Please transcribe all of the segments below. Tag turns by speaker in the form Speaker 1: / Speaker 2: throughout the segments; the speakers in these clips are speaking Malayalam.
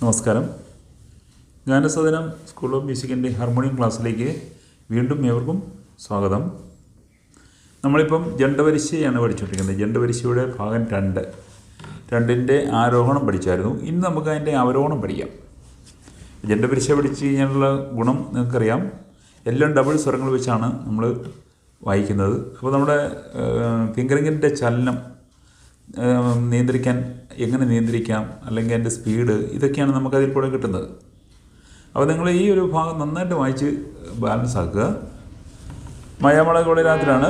Speaker 1: നമസ്കാരം. ഗാനസദനം സ്കൂൾ ഓഫ് മ്യൂസിക്കിൻ്റെ ഹാർമോണിയം ക്ലാസ്സിലേക്ക് വീണ്ടും ഏവർക്കും സ്വാഗതം. നമ്മളിപ്പം ജണ്ടവരിശയാണ് പഠിച്ചുകൊണ്ടിരിക്കുന്നത്. ജണ്ടവരിശയുടെ ഭാഗം 2ൻ്റെ ആരോഹണം പഠിച്ചായിരുന്നു. ഇന്ന് നമുക്ക് അതിൻ്റെ അവരോഹണം പഠിക്കാം. ജണ്ടവരിശ പഠിച്ചു കഴിഞ്ഞാലുള്ള ഗുണം നിങ്ങൾക്കറിയാം. എല്ലാം ഡബിൾ സ്വരങ്ങൾ വെച്ചാണ് നമ്മൾ വായിക്കുന്നത്. അപ്പോൾ നമ്മുടെ ഫിംഗറിങ്ങിൻ്റെ ചലനം എങ്ങനെ നിയന്ത്രിക്കാം, അല്ലെങ്കിൽ അതിൻ്റെ സ്പീഡ്, ഇതൊക്കെയാണ് നമുക്കതിൽ കൂടെ കിട്ടുന്നത്. അപ്പോൾ നിങ്ങൾ ഈ ഒരു ഭാഗം നന്നായിട്ട് വായിച്ച് ബാലൻസ് ആക്കുക. മയമള കൊളരാത്തിലാണ്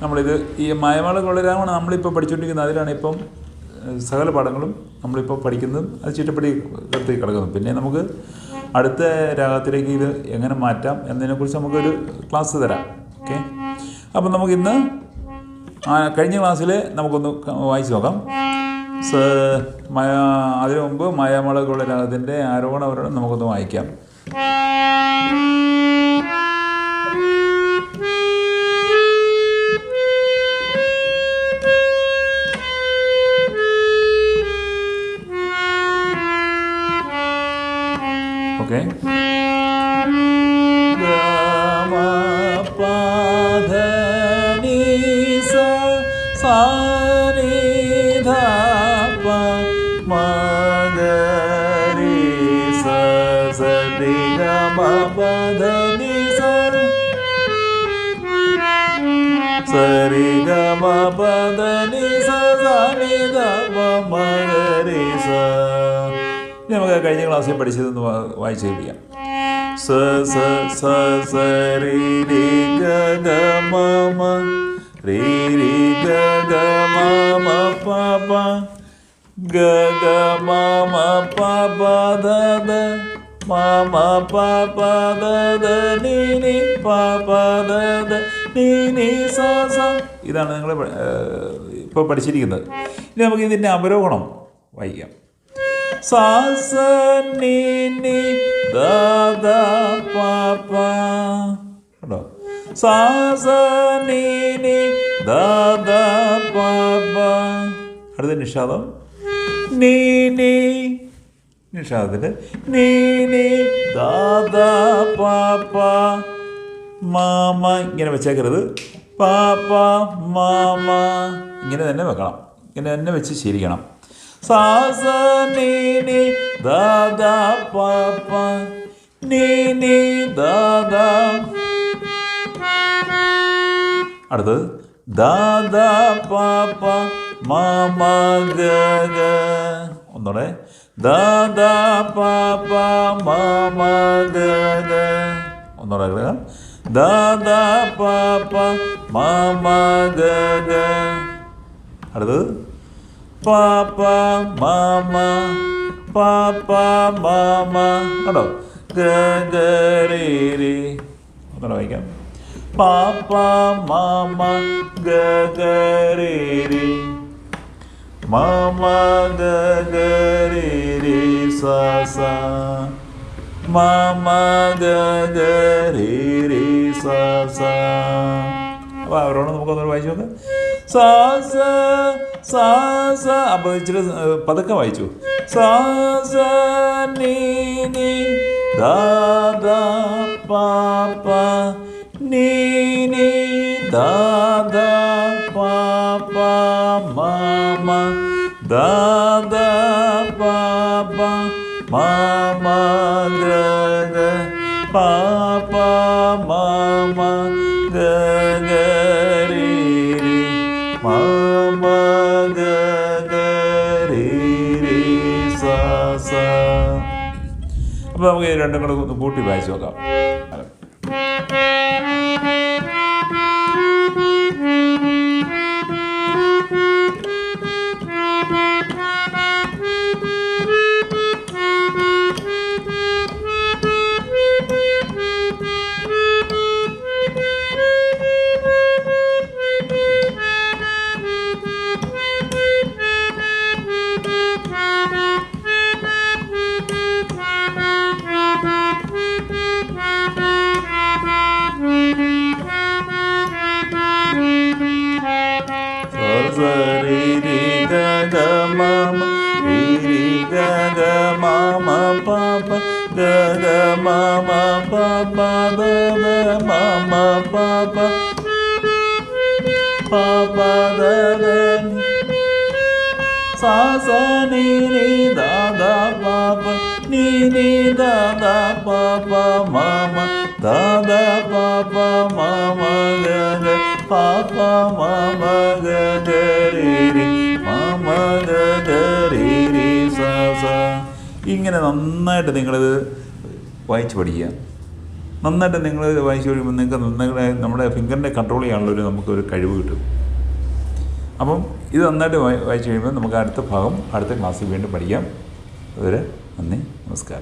Speaker 1: നമ്മളിത്. ഈ മയമള കൊളരാമാണ് നമ്മളിപ്പോൾ പഠിച്ചുകൊണ്ടിരിക്കുന്നത്. അതിലാണ് ഇപ്പം സകല പാഠങ്ങളും നമ്മളിപ്പോൾ പഠിക്കുന്നതും അത് ചുറ്റപ്പടി കടത്തി കിടക്കുന്നു. പിന്നെ നമുക്ക് അടുത്ത രാഗത്തിലേക്ക് ഇത് എങ്ങനെ മാറ്റാം എന്നതിനെക്കുറിച്ച് നമുക്കൊരു ക്ലാസ് തരാം. ഓക്കെ. അപ്പം നമുക്കിന്ന് കഴിഞ്ഞ ക്ലാസ്സിൽ നമുക്കൊന്ന് വായിച്ച് നോക്കാം. അതിനു മുമ്പ് മയമളകുള്ള രാഗത്തിൻ്റെ ആരോഹണം അവരോട് നമുക്കൊന്ന് വായിക്കാം. ഓക്കെ. നമുക്ക് കഴിഞ്ഞ ക്ലാസ്സിൽ പഠിച്ചതെന്ന് വായിച്ചു കേൾപ്പിക്കാം. സ സ സ സ രി രി ഗ ഗ മ മ രി രി ഗ ഗ മ മ പ പ ഗ ഗ മ മ പ പ ദ ദ മ മ പ പ ദ ദ നി നി പ പ ദ ദ നി നി സ സ. ഇതാണ് നിങ്ങൾ ഇപ്പോൾ പഠിച്ചിരിക്കുന്നത്. ഇനി നമുക്ക് ഇതിൻ്റെ അവരോഹണം വായിക്കാം. സ സ നി നി ദ ദ പ പ. കേട്ടോ? സ സ നി നി ദ ദ പ പ. അടുത്ത നിഷാദം. നീ നീ നിഷാദത്തിൽ നീ നീ ദ ദ പ പ. മാമ ഇങ്ങനെ വെച്ചേക്കരുത്. പ പ മാമ ഇങ്ങനെ തന്നെ വെക്കണം. ഇങ്ങനെ തന്നെ വെച്ച് ശരിക്കണം. സ സ നീ നീ ദ ദ പ പ നീ നീ ദ ദ. അടുത്തത് ദ ദ പ പ മ മ ഗ ഗ. ഒന്നൂടെ ദ ദ പ പ മ മ ഗ ഗ. ഒന്നൂടെ കേൾക്കാം. ദ ദ പ പ മ മ ഗ ഗ. അടുത്തത് പ പ മ മ പ പ മ മ. കേട്ടോ? ഗ ഗ രി രി. ഒന്നൂടെ വായിക്കാം. പ പ മ മ ഗ ഗ രി രി മ മ ഗ ഗ രി രി സ സ മ മ ഗ ഗ രി രി സ സ. അപ്പോൾ അവരോട് നമുക്കൊന്ന് വായിച്ചു നോക്കാം. സ സ സ സ. അപ്പോൾ ഇച്ചിരി പതുക്കെ വായിച്ചു. സ സ നീ നീ ദ ദ പ പ നീ നീ ദ ദ പ പ മ മ ദ ദ പ പ മ മ ഗ ഗ പ പ മ മ ഗ ഗ രി രി മ മ ഗ ഗ രി രി സ സ. അപ്പോൾ നമുക്ക് രണ്ടും കൂടെ ഒന്ന് കൂട്ടി വായിച്ചു നോക്കാം. പ ഗ ഗ മ മ പ പ ദ ദ മ മ പ പ പ പ the the sa sa ni ni da da pa pa ni ni da da pa pa ma ma da da pa pa ma ma ga ga pa pa ma ma ga ga ri ri ma ma ga ga ri ri sa sa. ഇങ്ങനെ നന്നായിട്ട് നിങ്ങളിത് വായിച്ച് പഠിക്കുക. നന്നായിട്ട് നിങ്ങൾ വായിച്ച് കഴിയുമ്പോൾ നിങ്ങൾക്ക് നമ്മുടെ ഫിംഗറിനെ കൺട്രോൾ ചെയ്യാനുള്ളൊരു നമുക്കൊരു കഴിവ് കിട്ടും. അപ്പം ഇത് നന്നായിട്ട് വായിച്ച് കഴിയുമ്പോൾ നമുക്ക് അടുത്ത ഭാഗം അടുത്ത ക്ലാസ്സിൽ വീണ്ടും പഠിക്കാം. അതുവരെ നന്ദി, നമസ്കാരം.